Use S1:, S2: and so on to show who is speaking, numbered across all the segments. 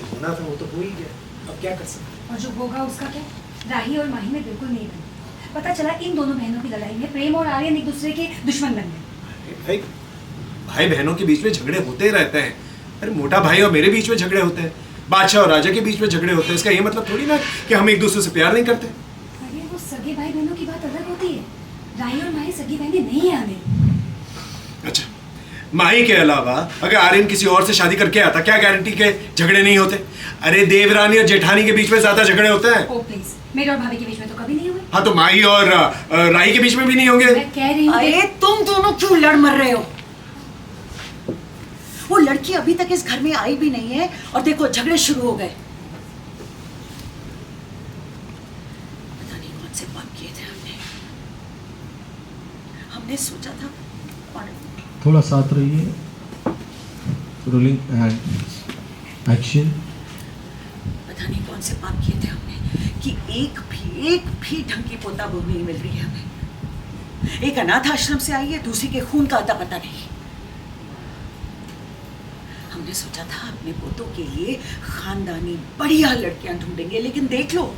S1: जो होना था वो तो हो ही गया, अब क्या कर सकते।
S2: और जो होगा उसका क्या? राही और माही में बिल्कुल नहीं बनी। पता चला इन दोनों बहनों की लड़ाई में प्रेम और आर्यन एक दूसरे के दुश्मन बन गए।
S1: भाई भाई बहनों के बीच में झगड़े होते ही रहते हैं। अरे मोटा भाई और मेरे बीच में झगड़े होते हैं, बादशाह और राजा के बीच में झगड़े होते हैं। इसका ये मतलब थोड़ी ना कि हम एक दूसरे से प्यार नहीं करते।
S2: अरे वो सगे भाई बहनों की बात अलग होती है। राही और माही सगी बहनें नहीं है हमें।
S1: अच्छा, माही के अलावा अगर आर्यन किसी और से शादी करके आता, क्या गारंटी के झगड़े नहीं होते? अरे देवरानी और जेठानी के बीच में ज्यादा झगड़े होते हैं।
S2: ओ प्लीज, मेरे और भाभी के बीच में तो कभी नहीं हुए।
S1: हाँ तो माही और राही के बीच में भी नहीं होंगे।
S2: मैं कह रही हूँ
S3: अरे तुम दोनों क्यों लड़ मर रहे हो? वो लड़की अभी तक इस घर में आई भी नहीं है और देखो झगड़े शुरू हो गए। पता नहीं कौन से पाप किए थे हमने सोचा था।
S4: थोड़ा साथ रहिए। Rolling and action.
S3: पता नहीं कौन से पाप किए थे हमने कि एक भी ढंग की पोता बहू नहीं मिल रही है हमें। एक अनाथ आश्रम से आई है, दूसरी के खून का अता पता नहीं। हमने सोचा था अपने पोतों के लिए खानदानी बढ़िया लड़कियां ढूंढेंगे, लेकिन देख लो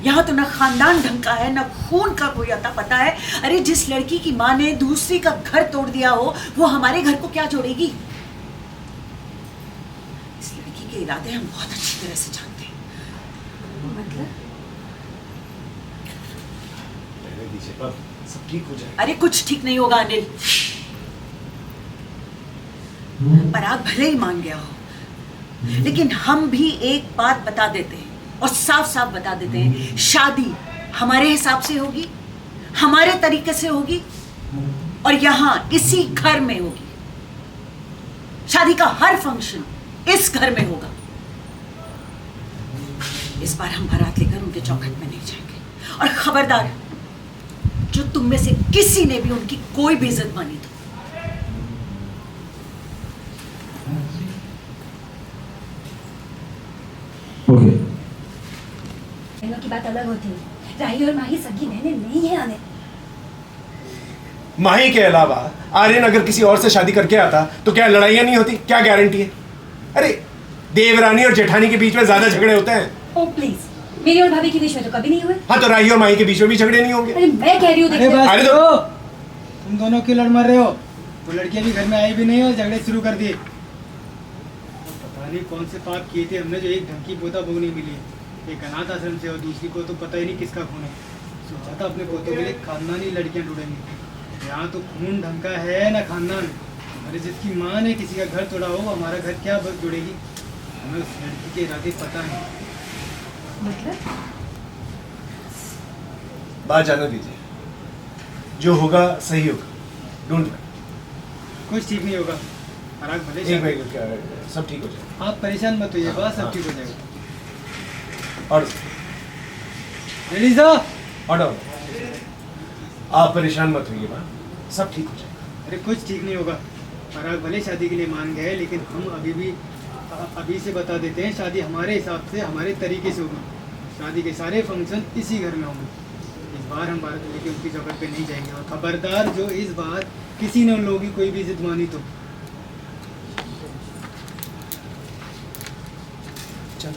S3: यहाँ तो ना खानदान ढंग का है, ना खून का कोई अता पता है। अरे जिस लड़की की माँ ने दूसरी का घर तोड़ दिया हो, वो हमारे घर को क्या जोड़ेगी? इस लड़की के इरादे हम बहुत अच्छी तरह से जानते हैं।
S2: मतलब
S1: सब ठीक हो जाएगा।
S3: अरे कुछ ठीक नहीं होगा अनिल। पराग भले ही मान गया हो, लेकिन हम भी एक बात बता देते हैं और साफ साफ बता देते हैं, शादी हमारे हिसाब से होगी, हमारे तरीके से होगी और यहाँ इसी घर में होगी। शादी का हर फंक्शन इस घर में होगा। इस बार हम बारात लेकर उनके चौखट में नहीं जाएंगे और खबरदार, जो तुम में से किसी ने भी उनकी कोई भी इज्जत मानी तो
S4: ओके।
S2: बहनों की बात अलग होती है। राही और माही सगी बहनें नहीं है हमें।
S1: माही के अलावा आर्यन अगर किसी और से शादी करके आता तो क्या लड़ाइयाँ नहीं होती? क्या गारंटी है? अरे देवरानी और जेठानी के बीच में ज्यादा झगड़े होते हैं।
S2: ओ प्लीज, मेरी और भाभी के बीच में तो कभी नहीं हुए।
S1: हाँ तो राही और माही के बीच में भी झगड़े नहीं होंगे।
S2: अरे मैं कह रही हूँ,
S5: अरे
S2: देखो
S5: बस
S1: अरे
S5: करो। तुम दोनों क्यों लड़ मर रहे हो? वो लड़कियां भी घर में आई भी नहीं और झगड़े शुरू कर दिए। पता नहीं कौन से पाप किए थे हमने जो एक ढंग की पोता बहू नहीं मिली। एक अनाथ आश्रम से और दूसरी को तो पता ही नहीं किसका खून है। सोचा था अपने पोतों के लिए खानदानी लड़कियां ढूंढेंगे। यहाँ तो खून ढंग का है ना खानदान। अरे जिसकी माँ ने किसी का घर तोड़ा हो, हमारा घर क्या बस जुड़ेगी? हमें उस लड़की के इरादे पता है।
S2: मतलब
S1: बात जाने दीजिए, जो होगा सही होगा। ढूंढ
S5: कुछ ठीक नहीं होगा। पराग भले
S1: एक मिनट, क्या सब ठीक हो जाएगा।
S5: आप परेशान मत होइए, बात सब ठीक हो जाएगा।
S1: और
S5: एलिजा,
S1: ऑर्डर, आप परेशान मत होइए, माँ सब ठीक हो जाएगा।
S5: अरे कुछ ठीक नहीं होगा। पराग भले शादी के लिए मान गए, लेकिन हम अभी से बता देते हैं, शादी हमारे हिसाब से हमारे तरीके से होगी। शादी के सारे फंक्शन इसी घर में होंगे। इस बार हम बारात लेके उनकी जगह पे नहीं जाएंगे। और खबरदार, जो इस बार किसी ने उन लोगों की कोई भी जिद मानी तो
S1: चल